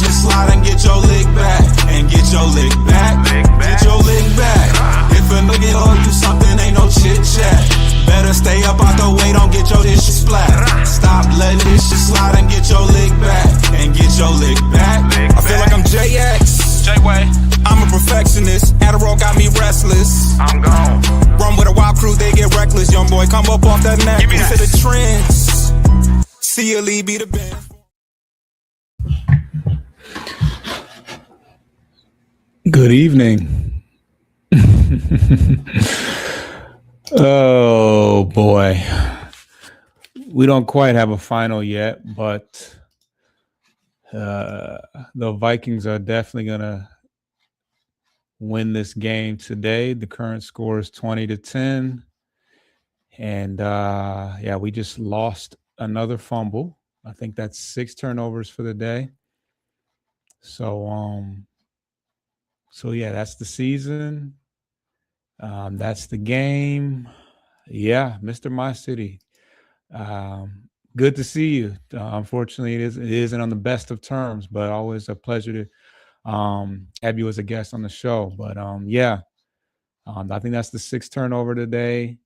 shit slide and get your lick back. And get your lick back. Get your lick back. If a nigga owe you something, ain't no chit chat. Better stay up out the way, don't get your shit splat. Stop letting this shit slide and get your lick back. And get your lick back. I feel like I'm JX. J-Way. I'm a perfectionist. Adderall got me restless. I'm gone. Run with a wild crew, they get reckless. Young boy, come up off that neck. Give me that. To the trends. See a lead, be the band. Good evening. Oh boy. We don't quite have a final yet, but the Vikings are definitely going to win this game today. The current score is 20-10. And yeah, we just lost another fumble. I think that's 6 turnovers for the day. So yeah, that's the season. That's the game. Yeah, Mr. My City. Good to see you. Unfortunately, it isn't on the best of terms, but always a pleasure to have you as a guest on the show. But yeah, I think that's the 6th turnover today.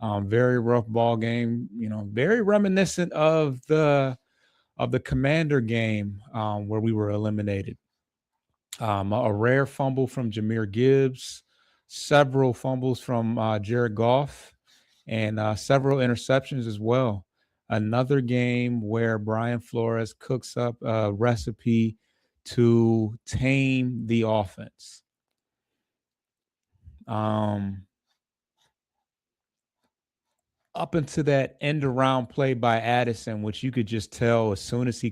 Very rough ball game. You know, very reminiscent of the Commander game where we were eliminated. A rare fumble from Jahmyr Gibbs, several fumbles from Jared Goff, and several interceptions as well. Another game where Brian Flores cooks up a recipe to tame the offense. Up into that end around play by Addison, which you could just tell as soon as he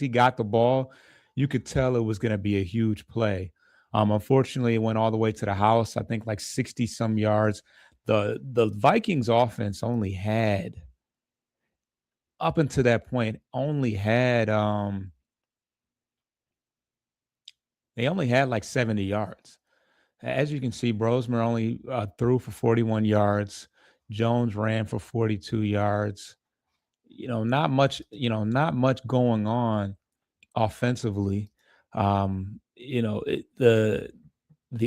got the ball, you could tell it was going to be a huge play. Unfortunately, it went all the way to the house. I think like 60 some yards. The Vikings offense only had up until that point they only had like 70 yards. As you can see, Brosmer only threw for 41 yards. Jones ran for 42 yards. Not much going on offensively. The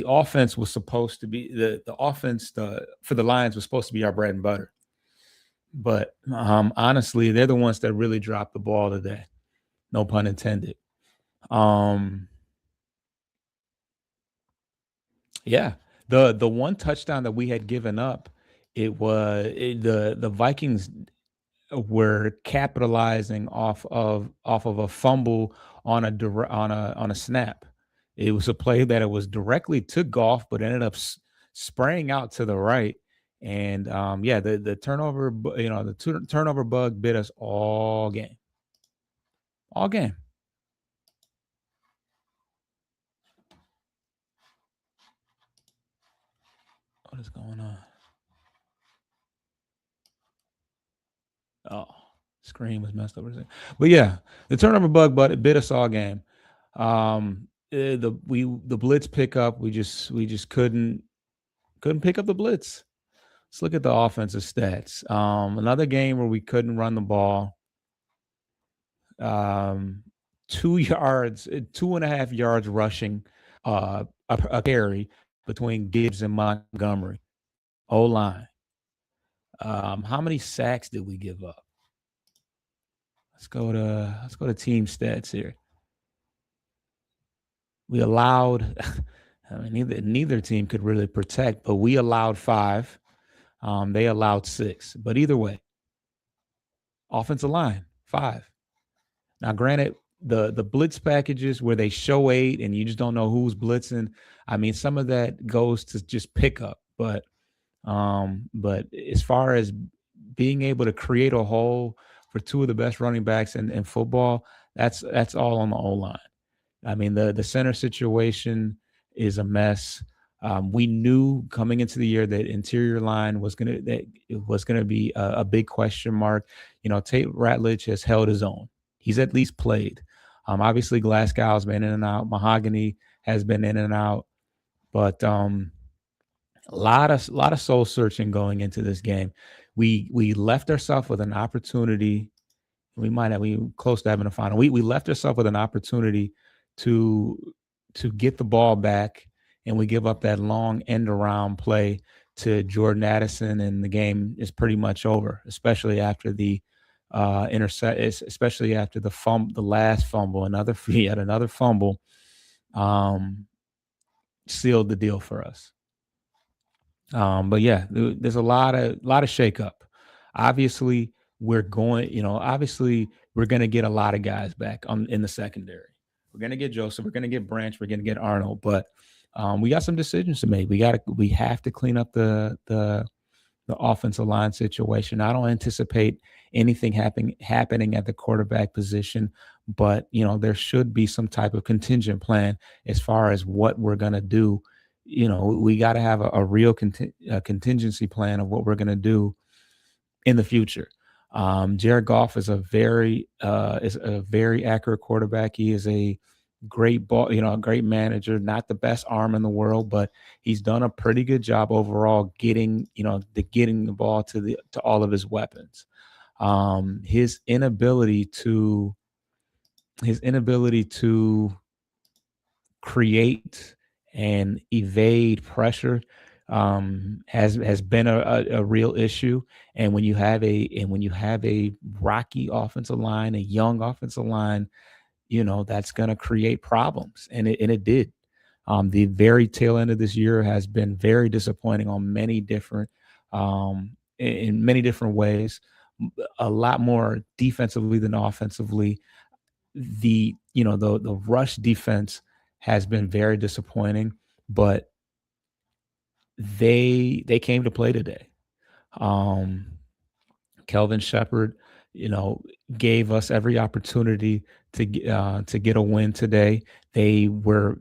offense was supposed to be the offense for the Lions was supposed to be our bread and butter. But honestly, they're the ones that really dropped the ball today. No pun intended. Yeah, the one touchdown that we had given up, the Vikings were capitalizing off of a fumble on a snap. It was a play that it was directly to Goff, but ended up spraying out to the right. And yeah, the turnover, the turnover bug bit us all game. All game. What is going on? Oh, screen was messed up. But yeah, the turnover bug, but it bit us all game. The blitz pickup, we just couldn't pick up the blitz. Let's look at the offensive stats. Another game where we couldn't run the ball. 2.5 yards rushing, a carry between Gibbs and Montgomery. O-line. How many sacks did we give up? Let's go to team stats here. We allowed, I mean, neither team could really protect, but we allowed 5. They allowed 6. But either way, offensive line, 5. Now, granted, the blitz packages where they show 8 and you just don't know who's blitzing, I mean, some of that goes to just pickup. But as far as being able to create a hole for 2 of the best running backs in football, that's all on the O-line. I mean, the center situation is a mess. We knew coming into the year that interior line was gonna be a big question mark. Tate Ratledge has held his own. He's at least played. Obviously, Glasgow's been in and out. Mahogany has been in and out, but a lot of soul searching going into this game. We left ourselves with an opportunity We close to having a final. We left ourselves with an opportunity to get the ball back, and we give up that long end around play to Jordan Addison, and the game is pretty much over, especially after the especially after the last fumble, yet another fumble, sealed the deal for us. But yeah, there's a lot of shakeup. Obviously, we're going to get a lot of guys back in the secondary. We're going to get Joseph. We're going to get Branch. We're going to get Arnold. But we got some decisions to make. We have to clean up the offensive line situation. I don't anticipate anything happening at the quarterback position, but there should be some type of contingent plan as far as what we're going to do. We got to have a real contingency plan of what we're going to do in the future. Jared Goff is a very accurate quarterback. He is a great a great manager, not the best arm in the world, but he's done a pretty good job overall getting the ball to all of his weapons. His inability to create and evade pressure has been a real issue. And when you have a rocky offensive line, a young offensive line, that's going to create problems. And it did. The very tail end of this year has been very disappointing on many different, in many different ways, a lot more defensively than offensively. The rush defense has been very disappointing, but they came to play today. Kelvin Shepherd, gave us every opportunity to get a win today. They were,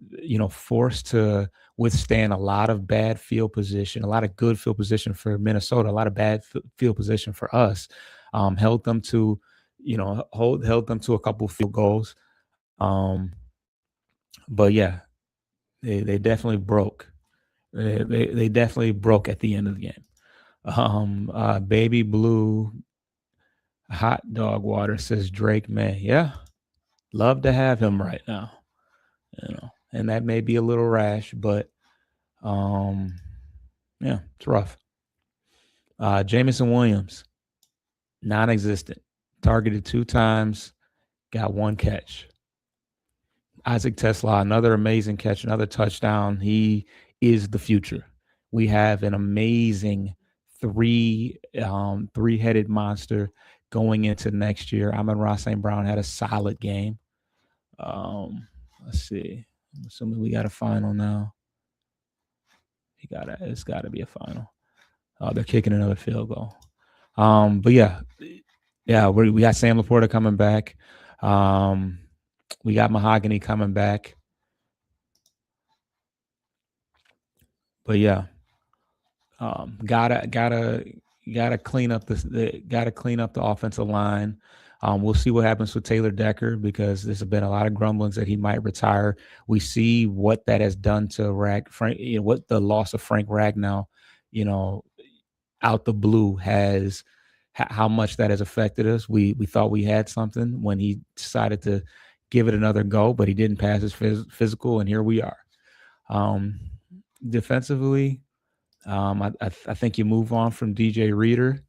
forced to withstand a lot of bad field position, a lot of good field position for Minnesota, a lot of bad field position for us. Held them to a couple field goals. But yeah, they definitely broke. They definitely broke at the end of the game. Baby Blue Hot Dog Water says Drake May. Yeah, love to have him right now. And that may be a little rash, but yeah, it's rough. Jameson Williams, non-existent. Targeted 2 times, got 1 catch. Isaac Tesla, another amazing catch, another touchdown. He is the future. We have an amazing three-headed monster going into next year. Amon-Ra St. Brown had a solid game. Let's see. I'm assuming we got a final now. It's got to be a final. They're kicking another field goal. But yeah, we got Sam Laporta coming back. We got Mahogany coming back. But yeah, gotta clean up the offensive line. We'll see what happens with Taylor Decker, because there's been a lot of grumblings that he might retire. We see what that has done to Frank. What the loss of Frank Ragnow, out the blue has, how much that has affected us. We thought we had something when he decided to give it another go, but he didn't pass his physical, and here we are. Defensively, I think you move on from DJ Reader.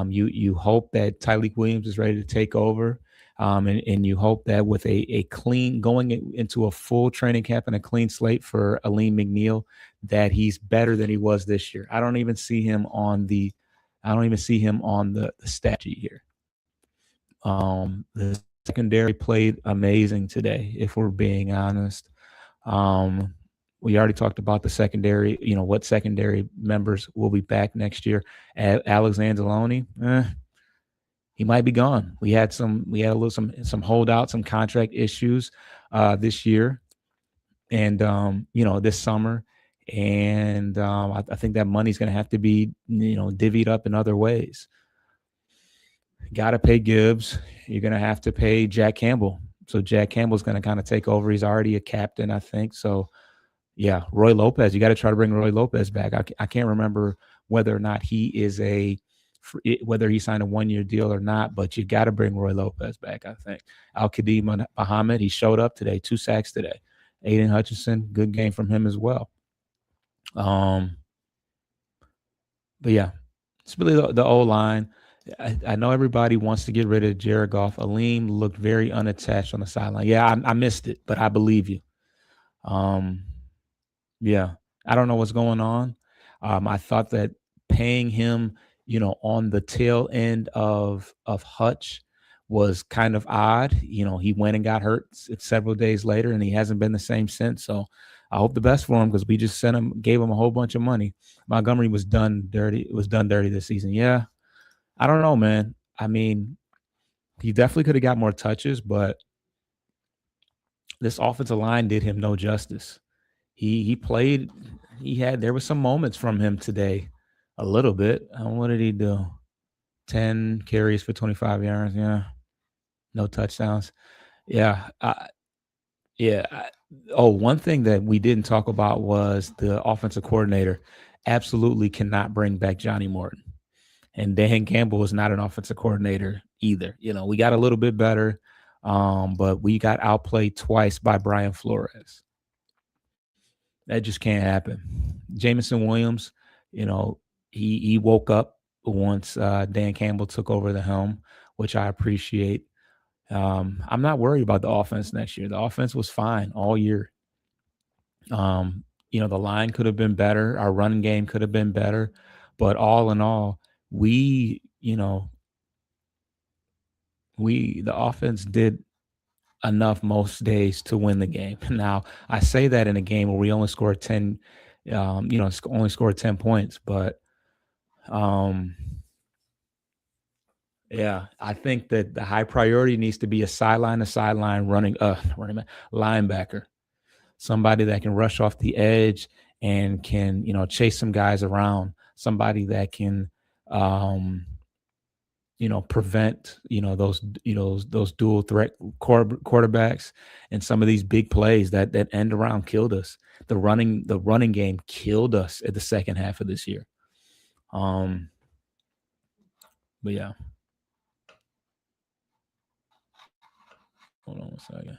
You hope that Tyleik Williams is ready to take over, and you hope that with a clean, going into a full training camp and a clean slate for Aleem McNeil, that he's better than he was this year. I don't even see him on the stat sheet here. The secondary played amazing today, if we're being honest. We already talked about the secondary, what secondary members will be back next year. Alex Anzalone, he might be gone. We had some holdouts, some contract issues this year and, this summer. And I think that money's going to have to be, divvied up in other ways. Got to pay Gibbs. You're going to have to pay Jack Campbell. So Jack Campbell's going to kind of take over. He's already a captain, I think. So, yeah, Roy Lopez. You got to try to bring Roy Lopez back. I can't remember whether or not he is a whether he signed a 1-year deal or not. But you got to bring Roy Lopez back, I think. Al-Qadim Muhammad, he showed up today, 2 sacks today. Aiden Hutchinson, good game from him as well. But yeah, it's really the O-line. I know everybody wants to get rid of Jared Goff. Aleem looked very unattached on the sideline. Yeah, I missed it, but I believe you. Yeah, I don't know what's going on. I thought that paying him, on the tail end of Hutch was kind of odd. He went and got hurt several days later, and he hasn't been the same since. So I hope the best for him, because we just gave him a whole bunch of money. Montgomery was done dirty. It was done dirty this season. Yeah, I don't know, man. I mean, he definitely could have got more touches, but this offensive line did him no justice. He played. There was some moments from him today, a little bit. What did he do? 10 carries for 25 yards. Yeah, no touchdowns. Yeah, one thing that we didn't talk about was the offensive coordinator absolutely cannot bring back Johnny Morton. And Dan Campbell is not an offensive coordinator either. We got a little bit better, but we got outplayed twice by Brian Flores. That just can't happen. Jameson Williams, he woke up once Dan Campbell took over the helm, which I appreciate. I'm not worried about the offense next year. The offense was fine all year. The line could have been better. Our running game could have been better. But all in all, the offense did enough most days to win the game. Now, I say that in a game where we only scored 10, only scored 10 points, but yeah, I think that the high priority needs to be a sideline running back, linebacker, somebody that can rush off the edge and can, chase some guys around, somebody that can, prevent, those dual threat quarterbacks and some of these big plays that end around killed us. The running game killed us at the second half of this year. But yeah. Hold on one second.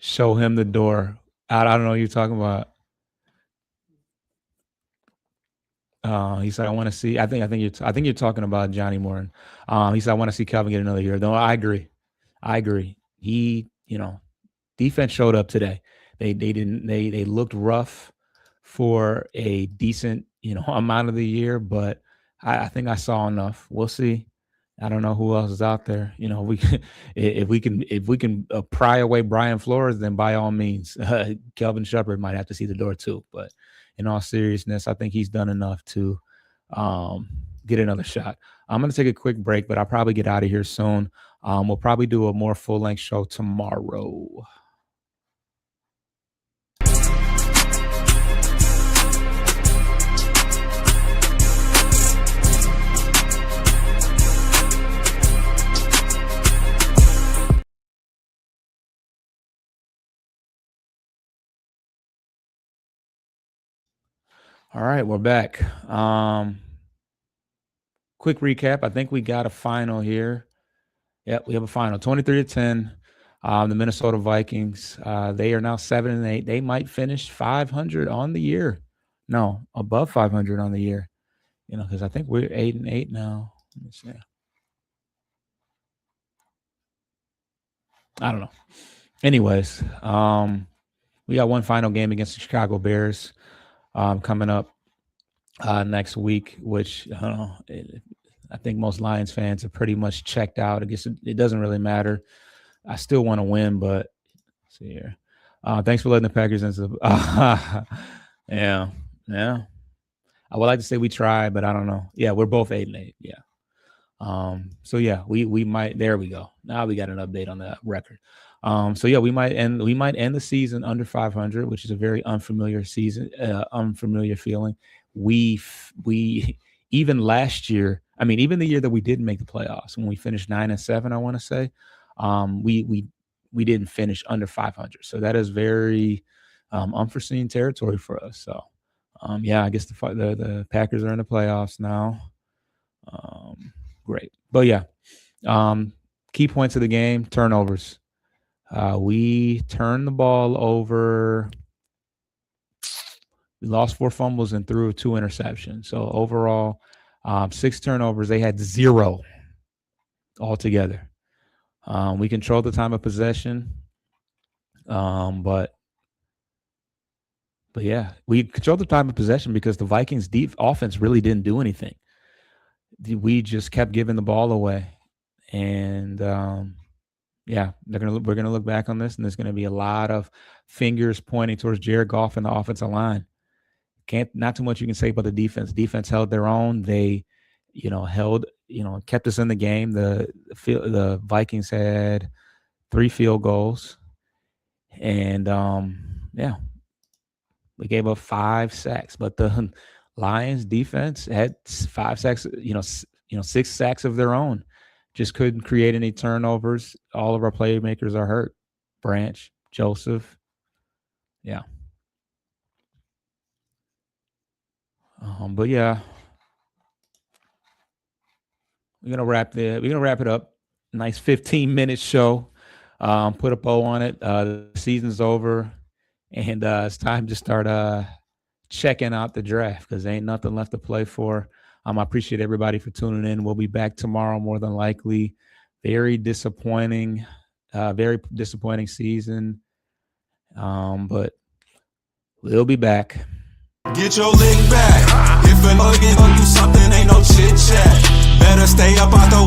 Show him the door. I don't know what you're talking about. He said, "I want to see." I think you're talking about Johnny Morton. He said, "I want to see Calvin get another year." No, I agree. He, defense showed up today. They looked rough for a decent, amount of the year, but I think I saw enough. We'll see. I don't know who else is out there. If we can pry away Brian Flores, then by all means, Kelvin Shepard might have to see the door too. But in all seriousness, I think he's done enough to get another shot. I'm going to take a quick break, but I'll probably get out of here soon. We'll probably do a more full-length show tomorrow. All right, we're back. Quick recap. I think we got a final here. Yep, we have a final. 23-10. The Minnesota Vikings. They are now 7-8. They might finish 500 on the year. No, above 500 on the year. Because I think we're 8-8 now. Let me see. I don't know. Anyways, we got one final game against the Chicago Bears coming up next week, which I think most Lions fans are pretty much checked out. I guess it doesn't really matter. I still want to win, but let's see here. Thanks for letting the Packers into the yeah. I would like to say we tried, but I don't know. Yeah, we're both 8-8. Yeah. So yeah, we might. There we go. Now we got an update on the record. So yeah, we might end the season under 500, which is a very unfamiliar season, unfamiliar feeling. We even last year, I mean, even the year that we didn't make the playoffs, when we finished 9-7, I want to say, we didn't finish under 500. So that is very unforeseen territory for us. So Yeah, I guess the Packers are in the playoffs now. Great. But yeah, key points of the game, turnovers. We turned the ball over. We lost 4 fumbles and threw 2 interceptions. So overall, 6 turnovers. They had 0 altogether. We controlled the time of possession. But yeah, we controlled the time of possession because the Vikings offense really didn't do anything. We just kept giving the ball away. And yeah, we're gonna look back on this, and there's gonna be a lot of fingers pointing towards Jared Goff and the offensive line. Not too much you can say about the defense. Defense held their own. They, kept us in the game. The Vikings had 3 field goals, and yeah, we gave up 5 sacks. But the Lions defense had 5 sacks. 6 sacks of their own. Just couldn't create any turnovers. All of our playmakers are hurt. Branch, Joseph, yeah. But yeah, we're gonna wrap it up. Nice 15-minute show. Put a bow on it. The season's over, and it's time to start checking out the draft because there ain't nothing left to play for. I appreciate everybody for tuning in. We'll be back tomorrow, more than likely. Very disappointing season, but we'll be back. Get your lick back. If a nugget do something, ain't no chit chat. Better stay up out the